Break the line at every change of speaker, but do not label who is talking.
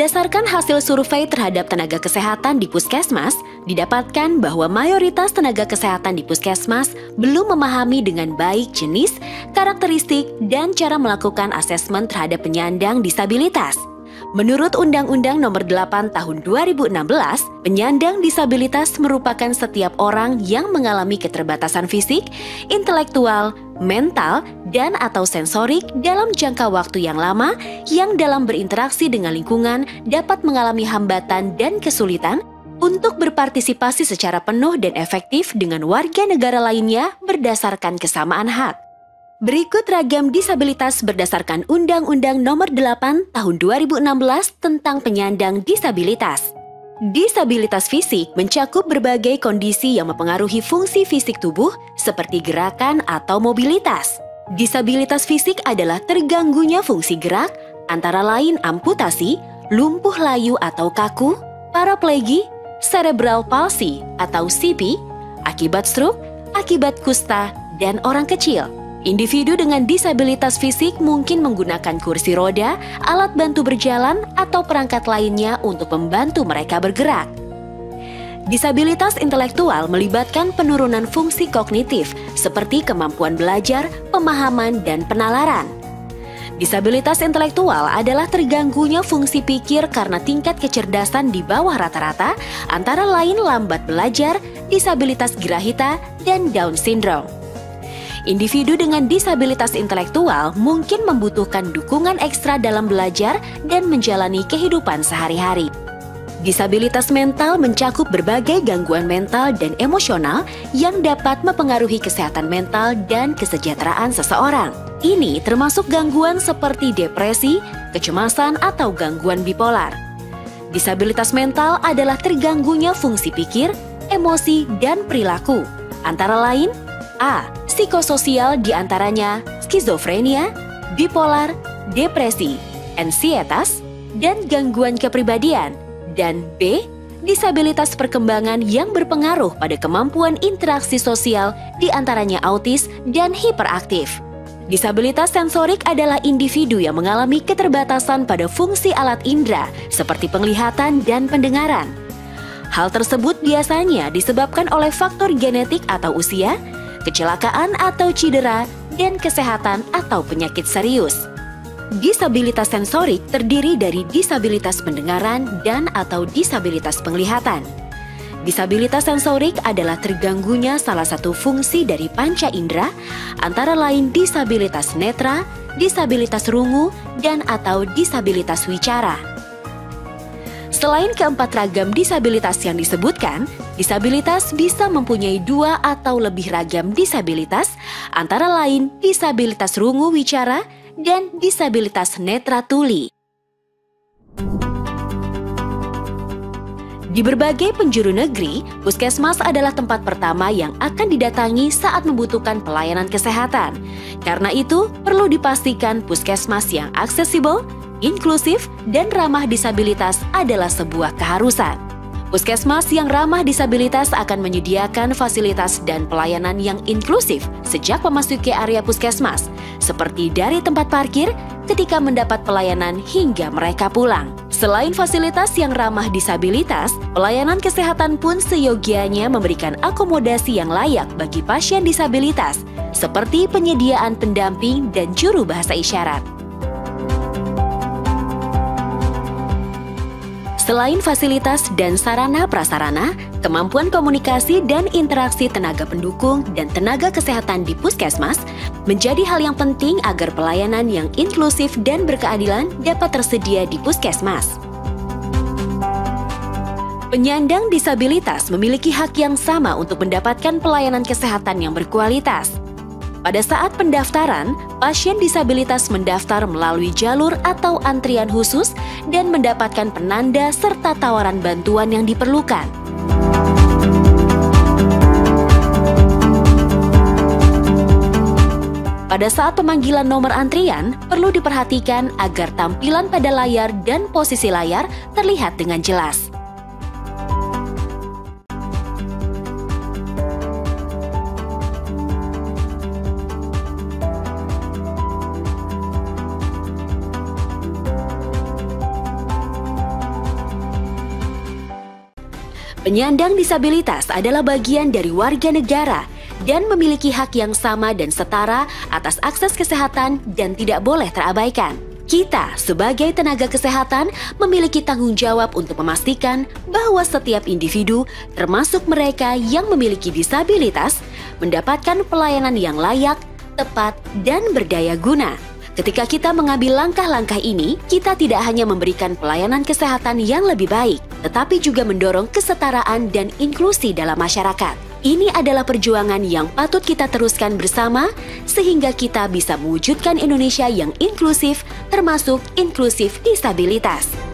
Berdasarkan hasil survei terhadap tenaga kesehatan di puskesmas, didapatkan bahwa mayoritas tenaga kesehatan di puskesmas belum memahami dengan baik jenis, karakteristik, dan cara melakukan asesmen terhadap penyandang disabilitas. Menurut Undang-Undang Nomor 8 Tahun 2016, penyandang disabilitas merupakan setiap orang yang mengalami keterbatasan fisik, intelektual, mental, dan atau sensorik dalam jangka waktu yang lama yang dalam berinteraksi dengan lingkungan dapat mengalami hambatan dan kesulitan untuk berpartisipasi secara penuh dan efektif dengan warga negara lainnya berdasarkan kesamaan hak. Berikut ragam disabilitas berdasarkan Undang-Undang Nomor 8 Tahun 2016 tentang penyandang disabilitas. Disabilitas fisik mencakup berbagai kondisi yang mempengaruhi fungsi fisik tubuh seperti gerakan atau mobilitas. Disabilitas fisik adalah terganggunya fungsi gerak, antara lain amputasi, lumpuh layu atau kaku, paraplegi, cerebral palsy atau CP, akibat stroke, akibat kusta, dan orang kecil. Individu dengan disabilitas fisik mungkin menggunakan kursi roda, alat bantu berjalan, atau perangkat lainnya untuk membantu mereka bergerak. Disabilitas intelektual melibatkan penurunan fungsi kognitif seperti kemampuan belajar, pemahaman, dan penalaran. Disabilitas intelektual adalah terganggunya fungsi pikir karena tingkat kecerdasan di bawah rata-rata, antara lain lambat belajar, disabilitas Grahita, dan Down syndrome. Individu dengan disabilitas intelektual mungkin membutuhkan dukungan ekstra dalam belajar dan menjalani kehidupan sehari-hari. Disabilitas mental mencakup berbagai gangguan mental dan emosional yang dapat mempengaruhi kesehatan mental dan kesejahteraan seseorang. Ini termasuk gangguan seperti depresi, kecemasan, atau gangguan bipolar. Disabilitas mental adalah terganggunya fungsi pikir, emosi, dan perilaku, antara lain A. Psikososial diantaranya skizofrenia, bipolar, depresi, ansietas, dan gangguan kepribadian. Dan B. Disabilitas perkembangan yang berpengaruh pada kemampuan interaksi sosial diantaranya autis dan hiperaktif. Disabilitas sensorik adalah individu yang mengalami keterbatasan pada fungsi alat indera seperti penglihatan dan pendengaran. Hal tersebut biasanya disebabkan oleh faktor genetik atau usia, kecelakaan atau cedera, dan kesehatan atau penyakit serius. Disabilitas sensorik terdiri dari disabilitas pendengaran dan atau disabilitas penglihatan. Disabilitas sensorik adalah terganggunya salah satu fungsi dari panca indera, antara lain disabilitas netra, disabilitas rungu, dan atau disabilitas wicara. Selain keempat ragam disabilitas yang disebutkan, disabilitas bisa mempunyai dua atau lebih ragam disabilitas, antara lain disabilitas rungu wicara dan disabilitas netra tuli. Di berbagai penjuru negeri, puskesmas adalah tempat pertama yang akan didatangi saat membutuhkan pelayanan kesehatan. Karena itu, perlu dipastikan puskesmas yang aksesibel, inklusif, dan ramah disabilitas adalah sebuah keharusan. Puskesmas yang ramah disabilitas akan menyediakan fasilitas dan pelayanan yang inklusif sejak memasuki area puskesmas, seperti dari tempat parkir, ketika mendapat pelayanan hingga mereka pulang. Selain fasilitas yang ramah disabilitas, pelayanan kesehatan pun seyogianya memberikan akomodasi yang layak bagi pasien disabilitas, seperti penyediaan pendamping dan juru bahasa isyarat. Selain fasilitas dan sarana-prasarana, kemampuan komunikasi dan interaksi tenaga pendukung dan tenaga kesehatan di puskesmas menjadi hal yang penting agar pelayanan yang inklusif dan berkeadilan dapat tersedia di puskesmas. Penyandang disabilitas memiliki hak yang sama untuk mendapatkan pelayanan kesehatan yang berkualitas. Pada saat pendaftaran, pasien disabilitas mendaftar melalui jalur atau antrian khusus dan mendapatkan penanda serta tawaran bantuan yang diperlukan. Pada saat pemanggilan nomor antrian, perlu diperhatikan agar tampilan pada layar dan posisi layar terlihat dengan jelas. Penyandang disabilitas adalah bagian dari warga negara dan memiliki hak yang sama dan setara atas akses kesehatan dan tidak boleh terabaikan. Kita sebagai tenaga kesehatan memiliki tanggung jawab untuk memastikan bahwa setiap individu, termasuk mereka yang memiliki disabilitas, mendapatkan pelayanan yang layak, tepat, dan berdaya guna. Ketika kita mengambil langkah-langkah ini, kita tidak hanya memberikan pelayanan kesehatan yang lebih baik, tetapi juga mendorong kesetaraan dan inklusi dalam masyarakat. Ini adalah perjuangan yang patut kita teruskan bersama, sehingga kita bisa mewujudkan Indonesia yang inklusif, termasuk inklusif disabilitas.